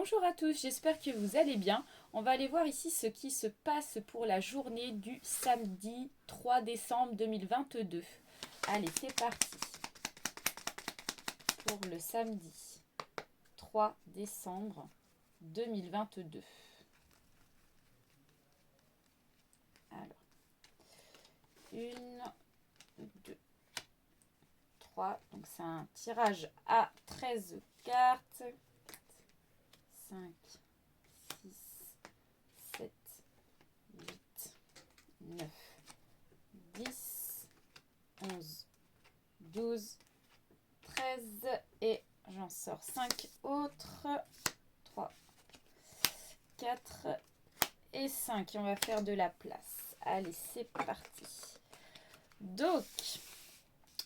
Bonjour à tous, j'espère que vous allez bien. On va aller voir ici ce qui se passe pour la journée du samedi 3 décembre 2022. Allez, c'est parti pour le samedi 3 décembre 2022. Alors, 1, 2, 3. Donc c'est un tirage à 13 cartes. 5, 6, 7, 8, 9, 10, 11, 12, 13 et j'en sors 5 autres. 3, 4 et 5. Et on va faire de la place. Allez, c'est parti. Donc,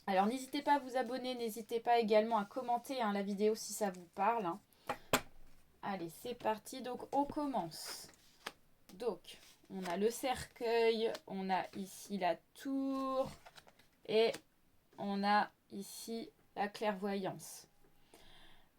alors n'hésitez pas à vous abonner, n'hésitez pas également à commenter la vidéo si ça vous parle. Allez, c'est parti. Donc, on commence. Donc, on a le cercueil, on a ici la tour et on a ici la clairvoyance.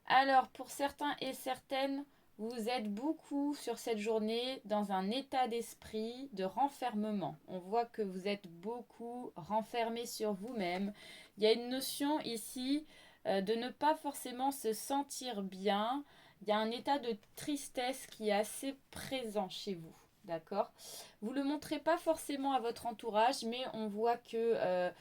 Alors, pour certains et certaines, vous êtes beaucoup sur cette journée dans un état d'esprit de renfermement. On voit que vous êtes beaucoup renfermé sur vous-même. Il y a une notion ici de ne pas forcément se sentir bien. Il y a un état de tristesse qui est assez présent chez vous. D'accord? Vous ne le montrez pas forcément à votre entourage, mais on voit que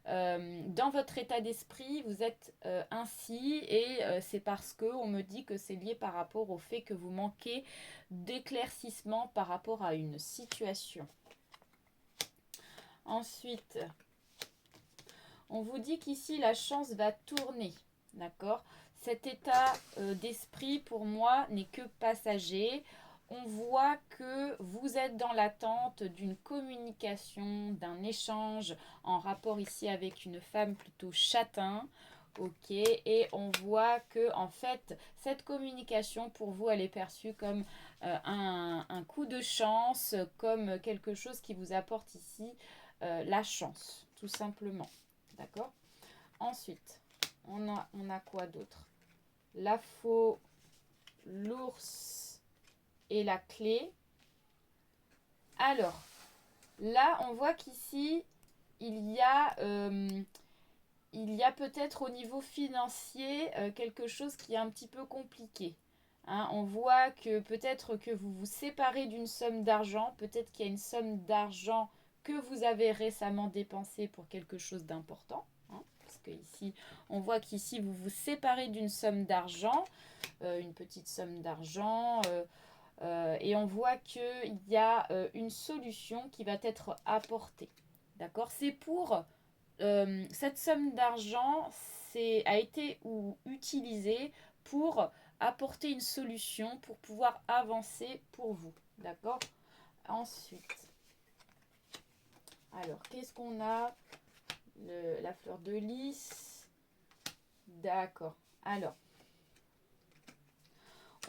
dans votre état d'esprit, vous êtes ainsi et c'est parce que on me dit que c'est lié par rapport au fait que vous manquez d'éclaircissement par rapport à une situation. Ensuite, on vous dit qu'ici la chance va tourner, d'accord? Cet état d'esprit pour moi n'est que passager. On voit que vous êtes dans l'attente d'une communication, d'un échange en rapport ici avec une femme plutôt châtain. Ok, et on voit que en fait cette communication pour vous elle est perçue comme un coup de chance, comme quelque chose qui vous apporte ici la chance, tout simplement. D'accord? Ensuite, on a quoi d'autre? La faux, l'ours et la clé. Alors, là, on voit qu'ici, il y a peut-être au niveau financier quelque chose qui est un petit peu compliqué. On voit que peut-être que vous vous séparez d'une somme d'argent, peut-être qu'il y a une somme d'argent que vous avez récemment dépensée pour quelque chose d'important. Parce que ici, on voit qu'ici, vous vous séparez d'une somme d'argent, une petite somme d'argent, et on voit qu'il y a une solution qui va être apportée. D'accord? C'est pour cette somme d'argent a été utilisée pour apporter une solution pour pouvoir avancer pour vous. D'accord? Ensuite, alors, qu'est-ce qu'on a? La fleur de lys. D'accord. Alors,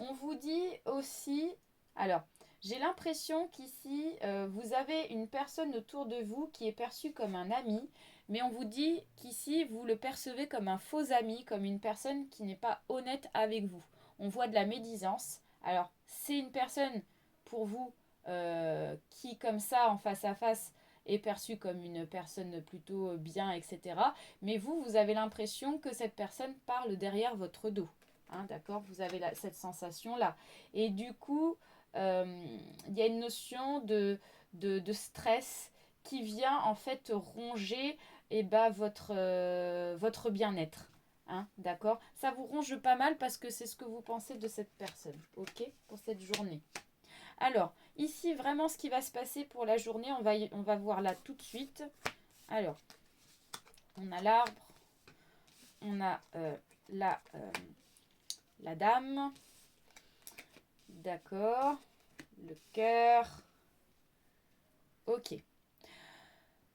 on vous dit aussi... Alors, j'ai l'impression qu'ici, vous avez une personne autour de vous qui est perçue comme un ami, mais on vous dit qu'ici, vous le percevez comme un faux ami, comme une personne qui n'est pas honnête avec vous. On voit de la médisance. Alors, c'est une personne pour vous qui, comme ça, en face à face, est perçue comme une personne plutôt bien, etc. Mais vous, vous avez l'impression que cette personne parle derrière votre dos. D'accord? Vous avez cette sensation-là. Et du coup, il y a une notion de stress qui vient en fait ronger votre bien-être. D'accord? Ça vous ronge pas mal parce que c'est ce que vous pensez de cette personne. Ok? Pour cette journée. Alors, ici, vraiment, ce qui va se passer pour la journée, on va voir là tout de suite. Alors, on a l'arbre, on a la dame, d'accord, le cœur, ok.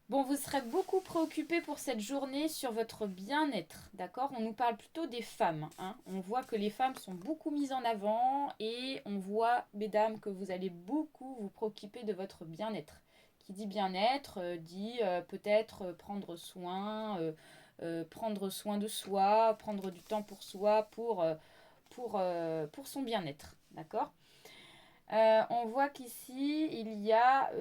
Bon, vous serez beaucoup préoccupé pour cette journée sur votre bien-être, d'accord? On nous parle plutôt des femmes. On voit que les femmes sont beaucoup mises en avant et on voit, mesdames, que vous allez beaucoup vous préoccuper de votre bien-être. Qui dit bien-être, dit peut-être prendre soin de soi, prendre du temps pour soi, pour son bien-être. D'accord? On voit qu'ici, il y a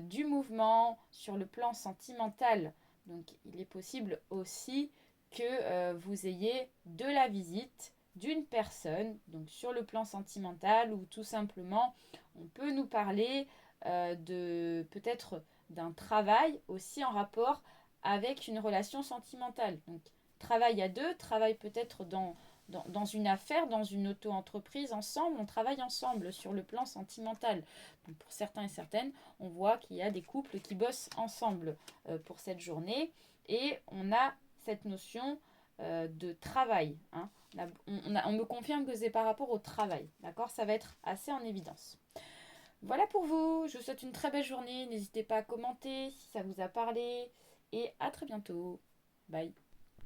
du mouvement sur le plan sentimental. Donc, il est possible aussi que vous ayez de la visite d'une personne, donc sur le plan sentimental, ou tout simplement, on peut nous parler de peut-être d'un travail aussi en rapport avec une relation sentimentale. Donc, travail à deux, travail peut-être dans une affaire, dans une auto-entreprise, ensemble, on travaille ensemble sur le plan sentimental. Donc pour certains et certaines, on voit qu'il y a des couples qui bossent ensemble pour cette journée et on a cette notion de travail. Hein. On me confirme que c'est par rapport au travail. D'accord? Ça va être assez en évidence. Voilà pour vous. Je vous souhaite une très belle journée. N'hésitez pas à commenter si ça vous a parlé et à très bientôt. Bye.